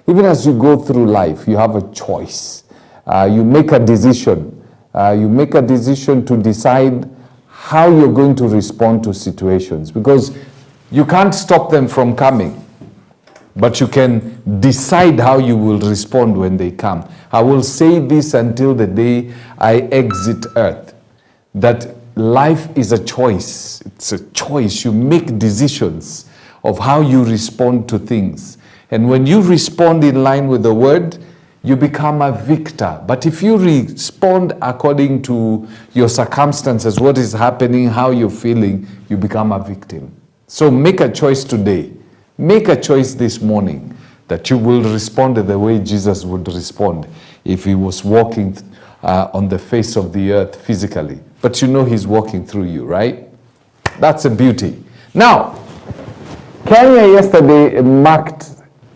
Even as you go through life, you have a choice. You make a decision. You make a decision to decide how you're going to respond to situations, because you can't stop them from coming, but you can decide how you will respond when they come. I will say this until the day I exit earth, that life is a choice. It's a choice. You make decisions of how you respond to things. And when you respond in line with the word, you become a victor. But if you respond according to your circumstances, what is happening, how you're feeling, you become a victim. So make a choice today. Make a choice this morning that you will respond the way Jesus would respond if he was walking on the face of the earth physically. But you know he's walking through you, right? That's a beauty. Now, Kenya yesterday marked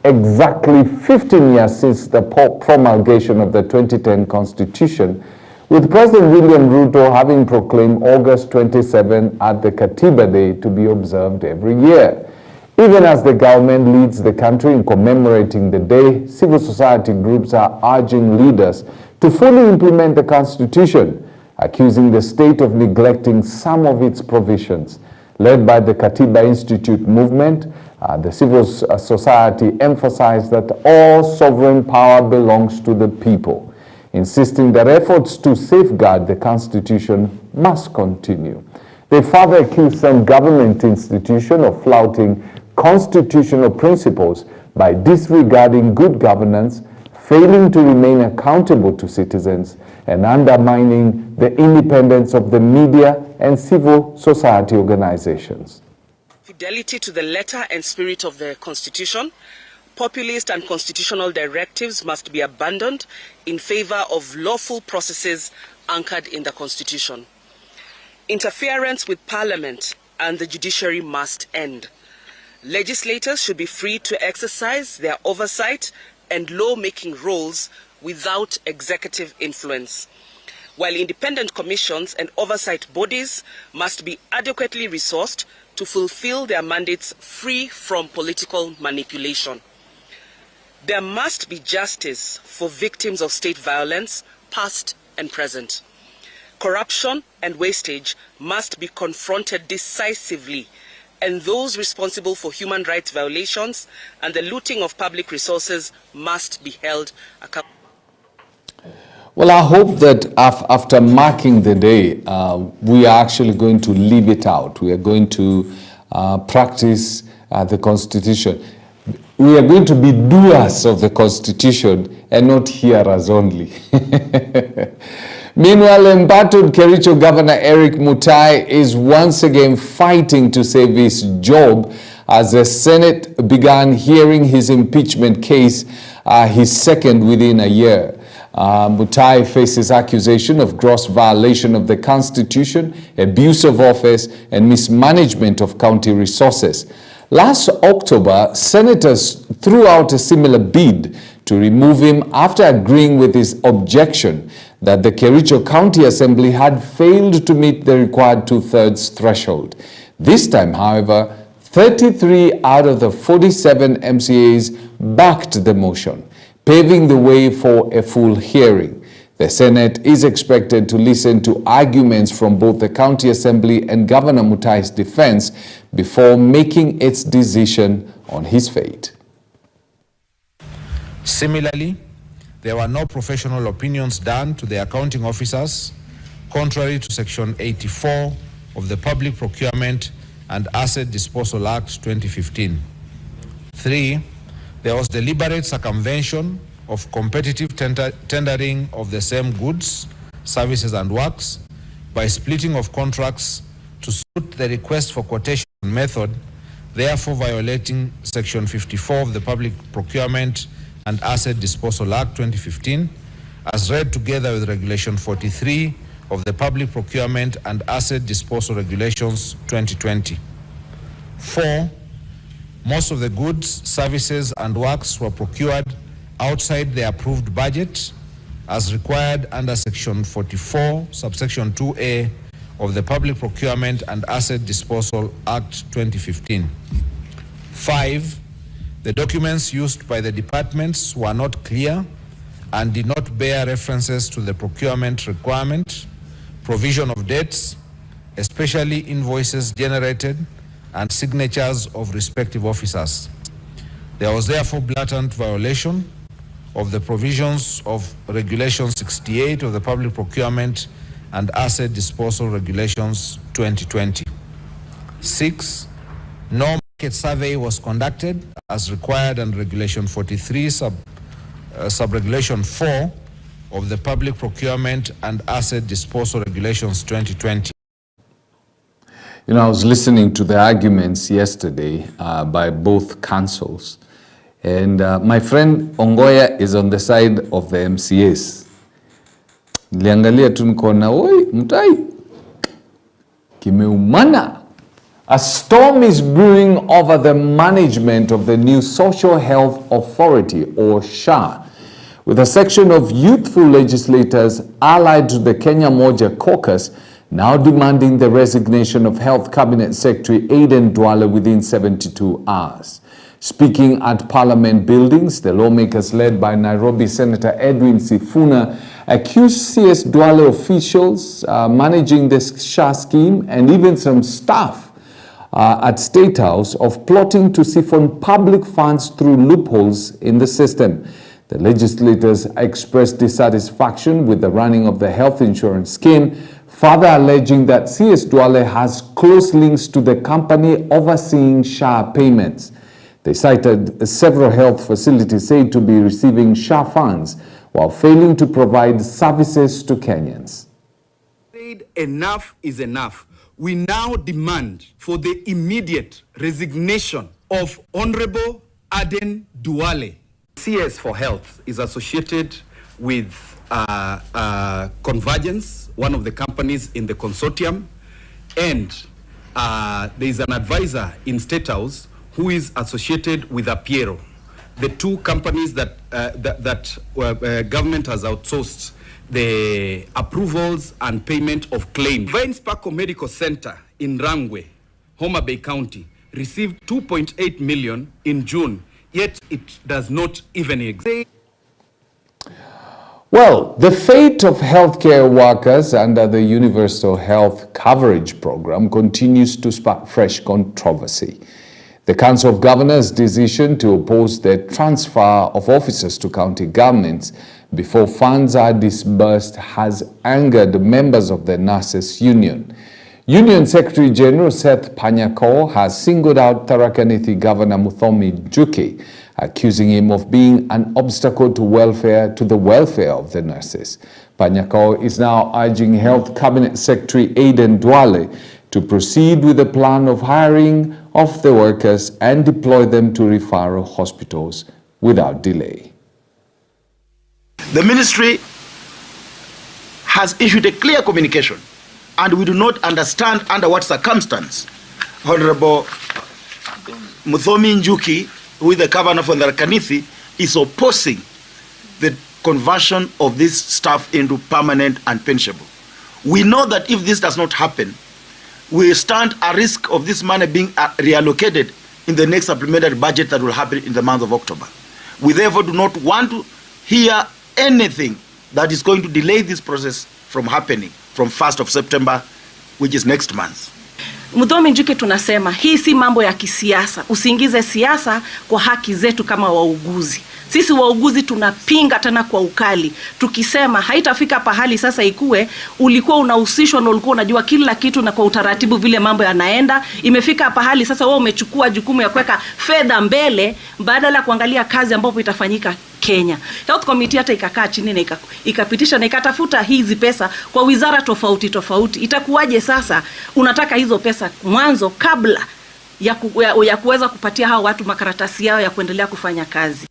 exactly 15 years since the promulgation of the 2010 Constitution, with President William Ruto having proclaimed August 27 at the Katiba Day to be observed every year. Even as the government leads the country in commemorating the day, civil society groups are urging leaders to fully implement the Constitution, accusing the state of neglecting some of its provisions. Led by the Katiba Institute movement, the civil society emphasized that all sovereign power belongs to the people, insisting that efforts to safeguard the Constitution must continue. They further accused some government institutions of flouting constitutional principles by disregarding good governance, failing to remain accountable to citizens, and undermining the independence of the media and civil society organizations. Fidelity to the letter and spirit of the Constitution, populist and constitutional directives must be abandoned in favor of lawful processes anchored in the Constitution. Interference with Parliament and the judiciary must end. Legislators should be free to exercise their oversight and law-making roles without executive influence, while independent commissions and oversight bodies must be adequately resourced to fulfill their mandates free from political manipulation. There must be justice for victims of state violence, past and present. Corruption and wastage must be confronted decisively, and those responsible for human rights violations and the looting of public resources must be held accountable. Well, I hope that after marking the day, we are actually going to live it out. We are going to practice the Constitution. We are going to be doers of the Constitution and not hearers only. Meanwhile, embattled Kericho Governor Eric Mutai is once again fighting to save his job as the Senate began hearing his impeachment case, his second within a year. Mutai faces accusation of gross violation of the Constitution, abuse of office, and mismanagement of county resources. Last October, senators threw out a similar bid to remove him after agreeing with his objection that the Kericho County Assembly had failed to meet the required two-thirds threshold. This time, however, 33 out of the 47 MCAs backed the motion, paving the way for a full hearing. The Senate is expected to listen to arguments from both the County Assembly and Governor Mutai's defense before making its decision on his fate. Similarly, there were no professional opinions done to the accounting officers, contrary to Section 84 of the Public Procurement and Asset Disposal Act 2015. 3. There was deliberate circumvention of competitive tendering of the same goods, services, and works by splitting of contracts to suit the request for quotation method, therefore violating Section 54 of the Public Procurement and Asset Disposal Act 2015, as read together with Regulation 43 of the Public Procurement and Asset Disposal Regulations 2020. 4. Most of the goods, services, and works were procured outside the approved budget as required under Section 44, subsection 2A of the Public Procurement and Asset Disposal Act 2015. 5. The documents used by the departments were not clear and did not bear references to the procurement requirement, provision of dates, especially invoices generated, and signatures of respective officers. There was therefore blatant violation of the provisions of Regulation 68 of the Public Procurement and Asset Disposal Regulations 2020. 6. No market survey was conducted as required under Regulation 43, Sub-Regulation 4 of the Public Procurement and Asset Disposal Regulations 2020. You know, I was listening to the arguments yesterday by both councils, and my friend Ongoya is on the side of the MCAs. Niliangalia tu nikaona, oi, mtai, kimeumana. A storm is brewing over the management of the new Social Health Authority, or SHA, with a section of youthful legislators allied to the Kenya Moja caucus now demanding the resignation of Health Cabinet Secretary Aden Duale within 72 hours. Speaking at Parliament buildings, the lawmakers led by Nairobi Senator Edwin Sifuna accused CS Duale officials managing the SHA scheme and even some staff at State House of plotting to siphon public funds through loopholes in the system. The legislators expressed dissatisfaction with the running of the health insurance scheme, further alleging that CS Duale has close links to the company overseeing SHA payments. They cited several health facilities said to be receiving SHA funds while failing to provide services to Kenyans. Enough is enough. We now demand for the immediate resignation of Honorable Aden Duale. CS for Health is associated with Convergence, one of the companies in the consortium, and there is an advisor in State House who is associated with Apiero, the two companies that government has outsourced the approvals and payment of claims. Vines Paco Medical Center in Rangwe, Homa Bay County, received 2.8 million in June, yet it does not even exist. Well, the fate of healthcare workers under the Universal Health Coverage Program continues to spark fresh controversy. The Council of Governors' decision to oppose the transfer of officers to county governments before funds are disbursed has angered members of the Nurses Union. Union Secretary General Seth Panyako has singled out Tharaka Nithi Governor Muthomi Njuki, accusing him of being an obstacle to the welfare of the nurses. Panyako is now urging Health Cabinet Secretary Aden Duale to proceed with the plan of hiring of the workers and deploy them to referral hospitals without delay. The ministry has issued a clear communication, and we do not understand under what circumstance Honorable Muthomi Njuki, who is the governor for Tharaka Nithi, is opposing the conversion of this staff into permanent and pensionable. We know that if this does not happen, we stand a risk of this money being reallocated in the next supplementary budget that will happen in the month of October. We therefore do not want to hear anything that is going to delay this process from happening from 1st of September, which is next month. Muthomi Njuki, tunasema hii si mambo ya kisiasa. Usiingize siasa kwa haki zetu kama wauguzi. Sisi wauguzi tunapinga tena kwa ukali. Tukisema haitafika pahali sasa ikue ulikuwa unahusishwa na ulikuwa unajua kila kitu na kwa utaratibu vile mambo yanaenda. Imefika pahali sasa wewe umechukua jukumu ya kuweka fedha mbele badala ya kuangalia kazi ambayo itafanyika Kenya. Health Committee hata ikakaa chini na ikapitisha na ikatafuta hizi pesa kwa wizara tofauti tofauti. Itakuwaje sasa unataka hizo pesa mwanzo kabla ya kuweza kupatia hao watu makaratasi yao ya kuendelea kufanya kazi?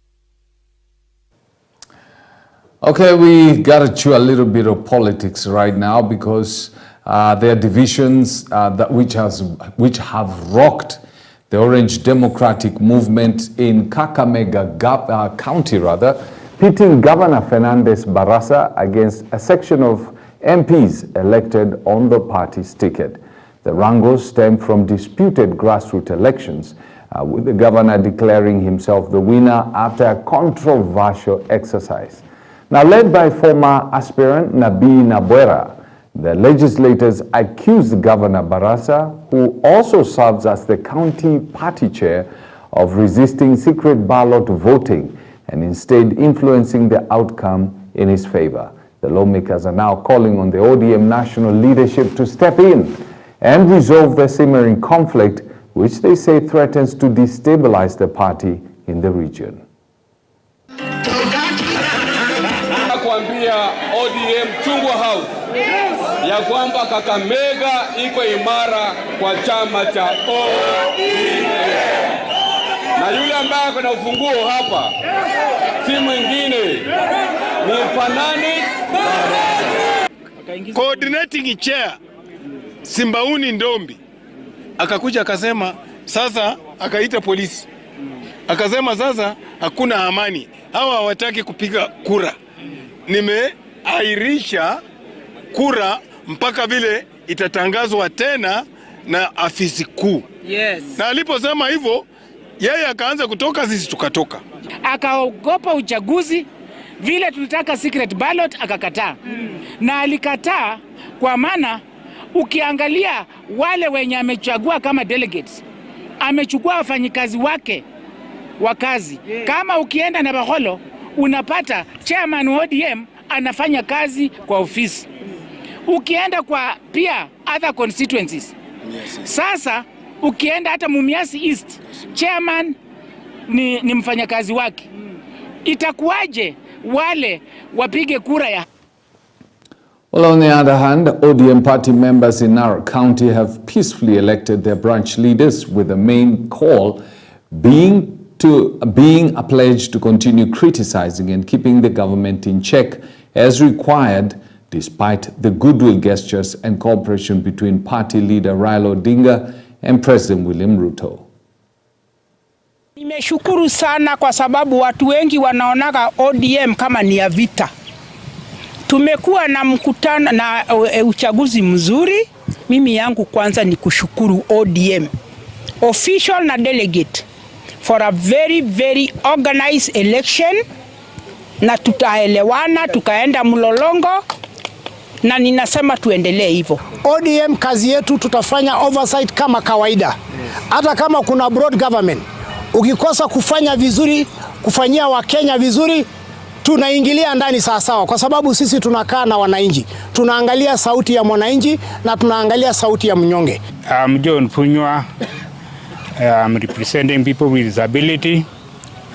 Okay, we got to chew a little bit of politics right now because there are divisions which have rocked the Orange Democratic Movement in Kakamega County, pitting Governor Fernandez Barasa against a section of MPs elected on the party's ticket. The wrangles stem from disputed grassroots elections with the governor declaring himself the winner after a controversial exercise. Now, led by former aspirant Nabi Nabwera, the legislators accused Governor Barasa, who also serves as the county party chair, of resisting secret ballot voting and instead influencing the outcome in his favor. The lawmakers are now calling on the ODM national leadership to step in and resolve the simmering conflict, which they say threatens to destabilize the party in the region. Kuambia ODM Chungwa House ya kwamba Kakamega iko imara kwa chama cha ODM. Na yule ambaye ako na ufunguo hapa si mwingine ni Fanani coordinating chair Simbauni Ndombi akakuja akasema sasa, akaita polisi akasema sasa hakuna amani, hawa hawataki kupiga kura, nimeahirisha kura mpaka vile itatangazwa tena na afisi kuu. Yes. Na aliposema hivyo yeye akaanza kutoka, sisi tukatoka. Akaogopa uchaguzi, vile tulitaka secret ballot akakataa. Na alikataa kwa maana ukiangalia wale wenye amechagua kama delegates, amechukua wafanyikazi wake wa kazi. Kama ukienda na Baholo unapata chairman wa ODM anafanya kazi kwa ofisi. Ukienda kwa pia other constituencies. Sasa ukienda hata Mumias East, chairman ni mfanyakazi wake. Itakuwaje wale wapige kura ya? Well, on the other hand, ODM party members in Narok County have peacefully elected their branch leaders, with the main call being a pledge to continue criticizing and keeping the government in check as required, despite the goodwill gestures and cooperation between party leader Raila Odinga and President William Ruto. Nimeshukuru sana kwa sababu watu wengi wanaonaga ODM kama ni ya vita. Tumekuwa na mkutano na uchaguzi mzuri. Mimi yangu kwanza ni kushukuru ODM official na delegate for a very organized election, na tutaelewana tukaenda mlolongo, na ninasema tuendelee hivyo. ODM kazi yetu tutafanya oversight kama kawaida. Hata kama kuna broad government, ukikosa kufanya vizuri, kufanyia Wakenya vizuri, tunaingilia ndani sawa, kwa sababu sisi tunakaa na wananchi. Tunaangalia sauti ya mwananchi na tunaangalia sauti ya mnyonge. I'm John Punywa. I'm representing people with disability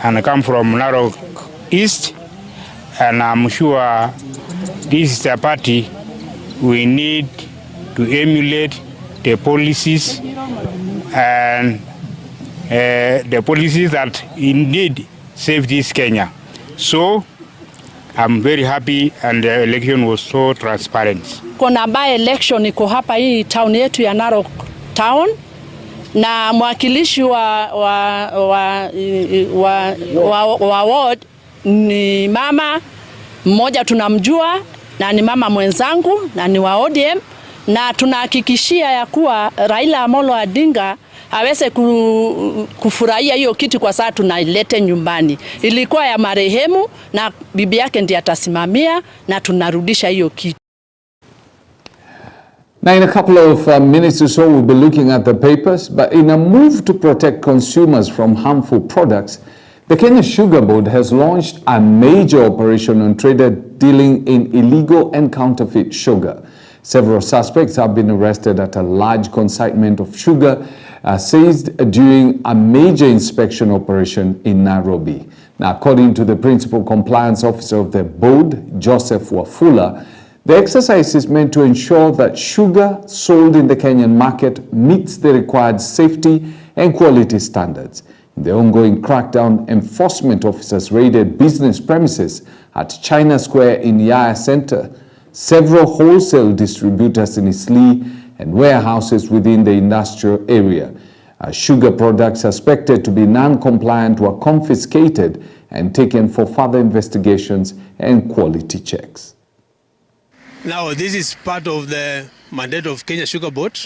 and I come from Narok East, and I'm sure this is a party we need to emulate the policies and the policies that indeed save this Kenya. So I'm very happy, and the election was so transparent. Kuna by election iko hapa hii town yetu ya Narok town, na mwakilishi wa ward ni mama mmoja tunamjua, na ni mama mwenzangu na ni wa ODM, na tunahakikishia ya kuwa Raila Amolo Odinga aweze kufurahia hiyo kitu, kwa sababu tunailete nyumbani. Ilikuwa ya marehemu na bibi yake ndiye atasimamia, na tunarudisha hiyo kitu. Now, in a couple of minutes or so, we'll be looking at the papers. But in a move to protect consumers from harmful products, the Kenya Sugar Board has launched a major operation on traders dealing in illegal and counterfeit sugar. Several suspects have been arrested at a large consignment of sugar seized during a major inspection operation in Nairobi. Now, according to the Principal Compliance Officer of the board, Joseph Wafula, the exercise is meant to ensure that sugar sold in the Kenyan market meets the required safety and quality standards. In the ongoing crackdown, enforcement officers raided business premises at China Square in Yaya Center, several wholesale distributors in Isli, and warehouses within the industrial area. Sugar products suspected to be non-compliant were confiscated and taken for further investigations and quality checks. Now, this is part of the mandate of Kenya Sugar Board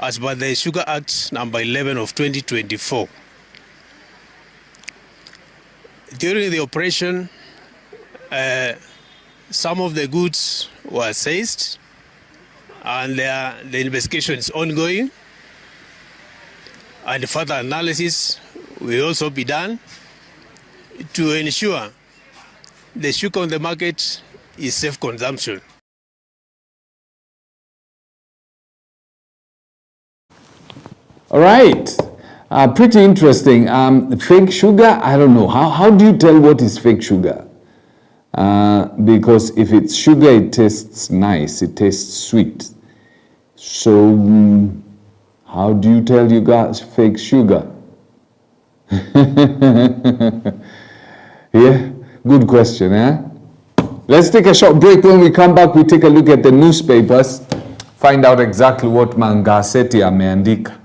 as per the Sugar Act number 11 of 2024. During the operation, some of the goods were seized, and the investigation is ongoing, and further analysis will also be done to ensure the sugar on the market is safe consumption. All right. Pretty interesting. Fake sugar, I don't know. How do you tell what is fake sugar? Because if it's sugar, it tastes nice. It tastes sweet. So how do you tell you guys fake sugar? Yeah, good question, eh? Let's take a short break. When we come back, we take a look at the newspapers, find out exactly what magazeti ameandika.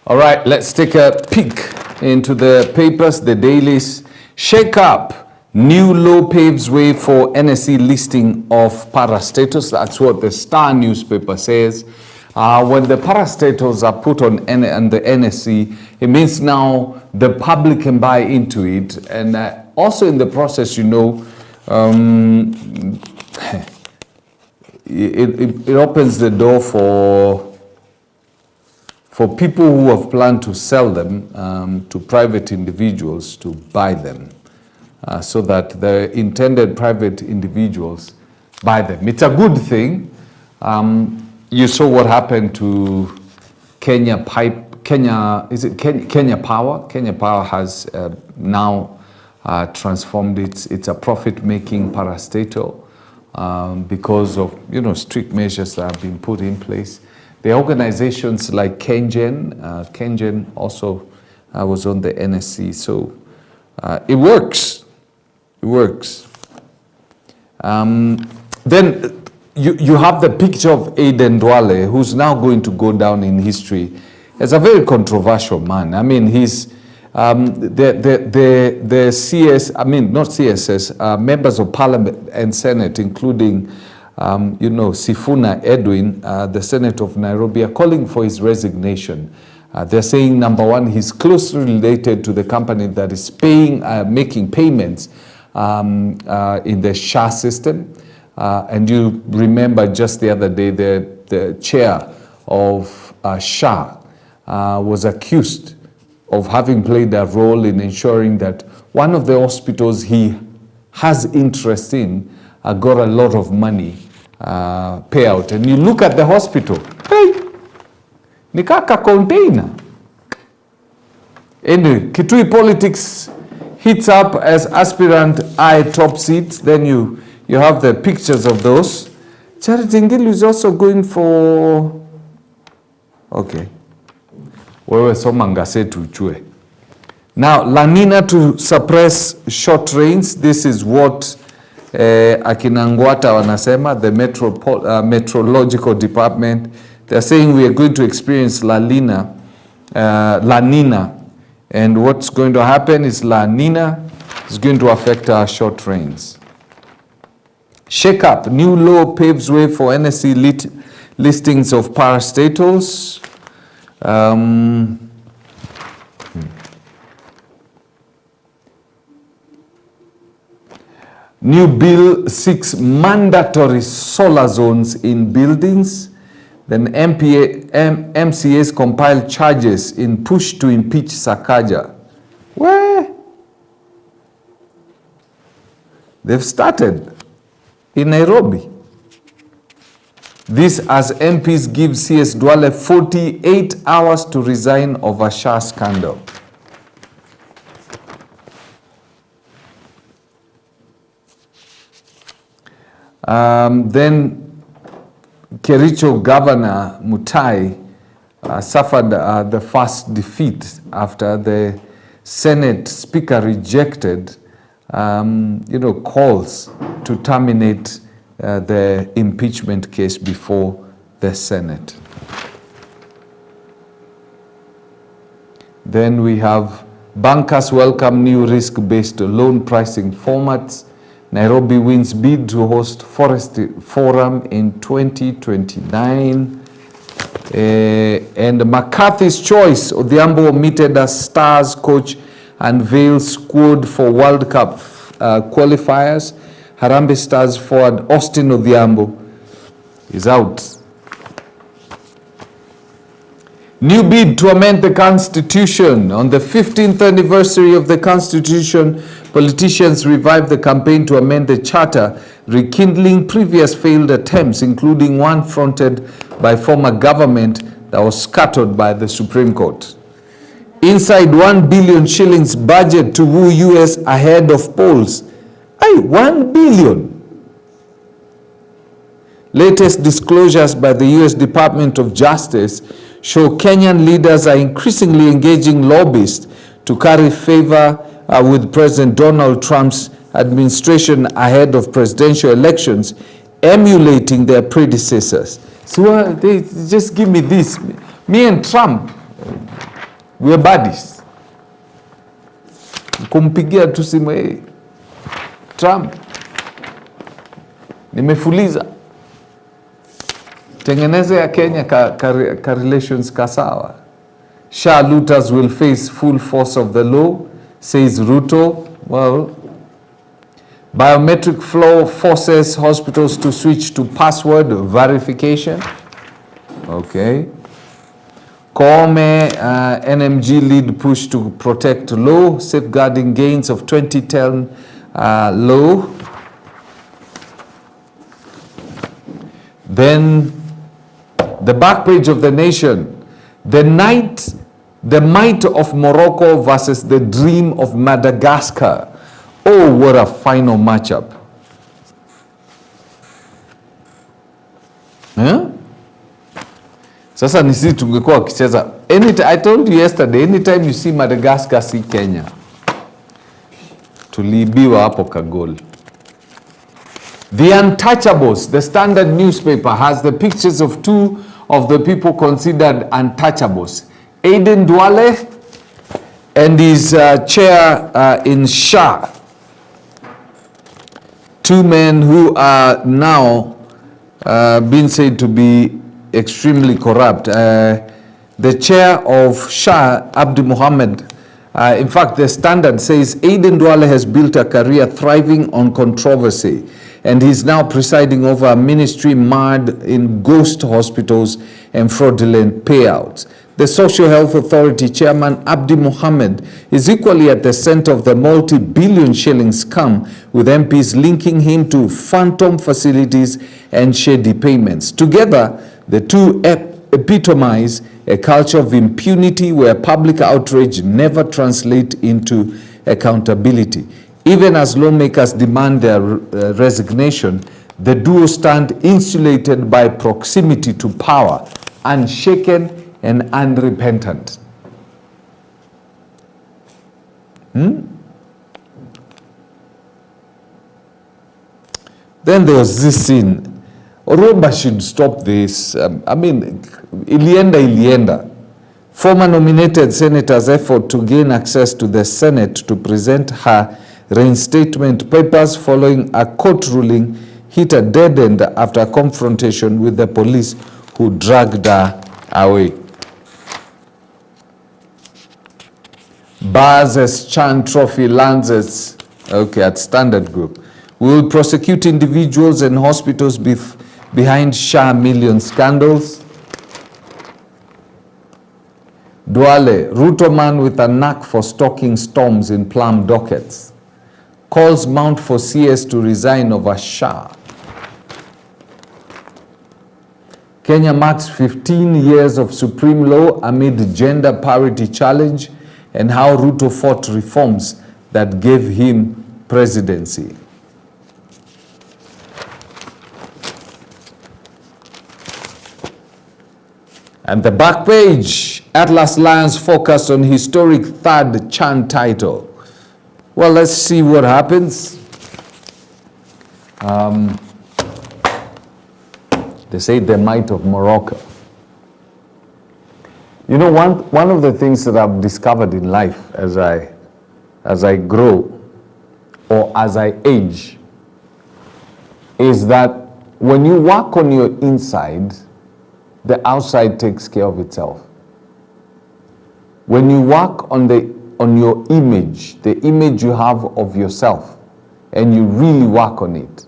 All right, let's take a peek into the papers, the dailies. Shake up. New law paves way for NSE listing of parastatals. That's what the Star newspaper says. When the parastatals are put on the NSE, it means now the public can buy into it. And also in the process, you know, it opens the door for people who have planned to sell them to private individuals to buy them, so that the intended private individuals buy them. It's a good thing. You saw what happened to Kenya Power? Kenya Power has now transformed it's a profit-making parastatal because of, you know, strict measures that have been put in place. The organizations like Kengen also was on the NSE, so it works. It works. Then you have the picture of Aden Duale, who's now going to go down in history as a very controversial man. I mean, he's the CS, I mean, not CSS, members of Parliament and Senate, including you know, Sifuna Edwin, the Senate of Nairobi, are calling for his resignation. They're saying, number one, he's closely related to the company that is making payments in the SHA system. And you remember just the other day, the chair of SHA was accused of having played a role in ensuring that one of the hospitals he has interest in got a lot of money payout. And you look at the hospital, hey, ni kaka container. Anyway, Kitui politics heats up as aspirant eye top seats. Then you have the pictures of those. Charity Ngilu is also going for, okay, wewe soma ngasetu uchue. Now, La Nina to suppress short rains. This is what akina Ngwata wanasema, the meteorological department. They're saying we are going to experience La Nina, and what's going to happen is La Nina is going to affect our short rains. Shake up. New law paves way for NSE listings of parastatals. New bill seeks mandatory solar zones in buildings. Then MCAs compile charges in push to impeach Sakaja. Where? They've started in Nairobi. This as MPs give CS Duale 48 hours to resign over Shah scandal. Then Kericho Governor Mutai suffered the first defeat after the Senate Speaker rejected calls to terminate the impeachment case before the Senate. Then we have bankers welcome new risk-based loan pricing formats. Nairobi wins bid to host Forest Forum in 2029. And McCarthy's choice, Odhiambo omitted as Stars coach and Vale's squad for World Cup qualifiers. Harambee Stars forward Austin Odhiambo is out. New bid to amend the Constitution. On the 15th anniversary of the Constitution, politicians revived the campaign to amend the Charter, rekindling previous failed attempts, including one fronted by former government that was scuttled by the Supreme Court. Inside 1 billion shillings budget to woo US ahead of polls. 1 billion. Latest disclosures by the US Department of Justice show Kenyan leaders are increasingly engaging lobbyists to carry favor with President Donald Trump's administration ahead of presidential elections, emulating their predecessors. So they just give me this. Me and Trump, we're buddies. Kumpigia tu simu, hey, Trump, nimefuliza. Tengeneze ya Kenya ka relations kasawa. Shah looters will face full force of the law, says Ruto. Well, biometric flow forces hospitals to switch to password verification. Okay. Koome, NMG lead push to protect law, safeguarding gains of 2010 law. Then the back page of the Nation, the might of Morocco versus the dream of Madagascar. Oh, what a final matchup. Huh? Sasa nisi tungekuwa kicheza. I told you yesterday, anytime you see Madagascar, see Kenya. Tuliibiwa hapo kagol. The Untouchables, the Standard newspaper, has the pictures of two of the people considered untouchables. Aden Duale and his chair in Shah. Two men who are now being said to be extremely corrupt. The chair of Shah, Abdi Mohammed, in fact, the Standard says Aden Duale has built a career thriving on controversy, and he's now presiding over a ministry marred in ghost hospitals and fraudulent payouts. The Social Health Authority chairman, Abdi Mohammed, is equally at the center of the multi-billion shilling scam, with MPs linking him to phantom facilities and shady payments. Together, the two epitomize a culture of impunity where public outrage never translates into accountability. Even as lawmakers demand their resignation, the duo stand insulated by proximity to power, unshaken and unrepentant. Then there was this scene. Oroba should stop this. Ilienda. Former nominated senator's effort to gain access to the Senate to present her reinstatement papers following a court ruling hit a dead end after a confrontation with the police who dragged her away. Barz's Chan Trophy lands at Standard Group. We will prosecute individuals and hospitals behind Shah million scandals. Duale, Ruto man with a knack for stalking storms in plum dockets, calls Mount for CS to resign over Shah. Kenya marks 15 years of supreme law amid gender parity challenge and how Ruto fought reforms that gave him presidency. And the back page, Atlas Lions focus on historic third CHAN title. Well, let's see what happens. They say the might of Morocco. You know, one of the things that I've discovered in life as I grow or as I age is that when you work on your inside, the outside takes care of itself. When you work on your image, the image you have of yourself, and you really work on it,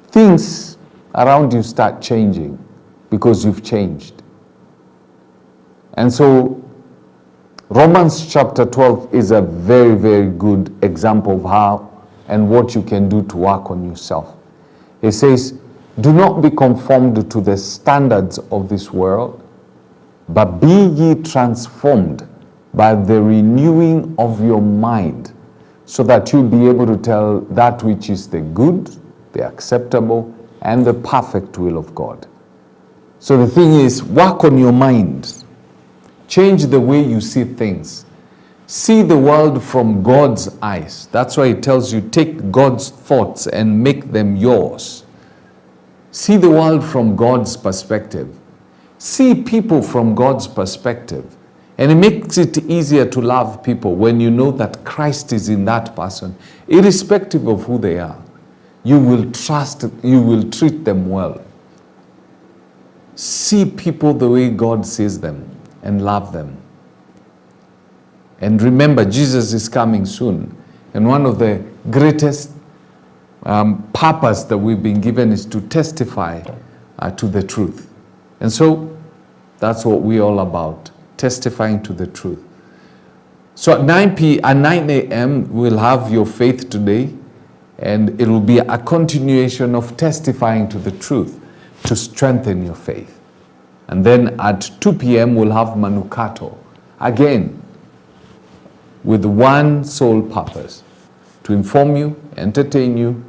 things around you start changing because you've changed. And so Romans chapter 12 is a very, very good example of how and what you can do to work on yourself. It says, do not be conformed to the standards of this world, but be ye transformed by the renewing of your mind, so that you'll be able to tell that which is the good, the acceptable, and the perfect will of God. So the thing is, work on your mind. Change the way you see things. See the world from God's eyes. That's why it tells you, take God's thoughts and make them yours. See the world from God's perspective. See people from God's perspective. And it makes it easier to love people when you know that Christ is in that person, irrespective of who they are. You will trust, you will treat them well. See people the way God sees them and love them. And remember, Jesus is coming soon. And one of the greatest purpose that we've been given is to testify to the truth. And so that's what we're all about, testifying to the truth. So at 9 a.m. we'll have Your Faith Today, and it will be a continuation of testifying to the truth to strengthen your faith. And then at 2 p.m. we'll have Manukato, again with one sole purpose, to inform you, entertain you,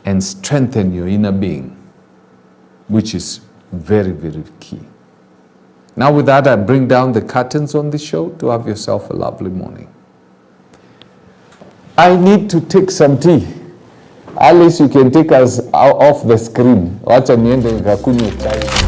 and strengthen your inner being, which is very, very key. Now with that, I bring down the curtains on the show to have yourself a lovely morning. I need to take some tea. Alice, you can take us off the screen. Wacha niende nikakunywe chai.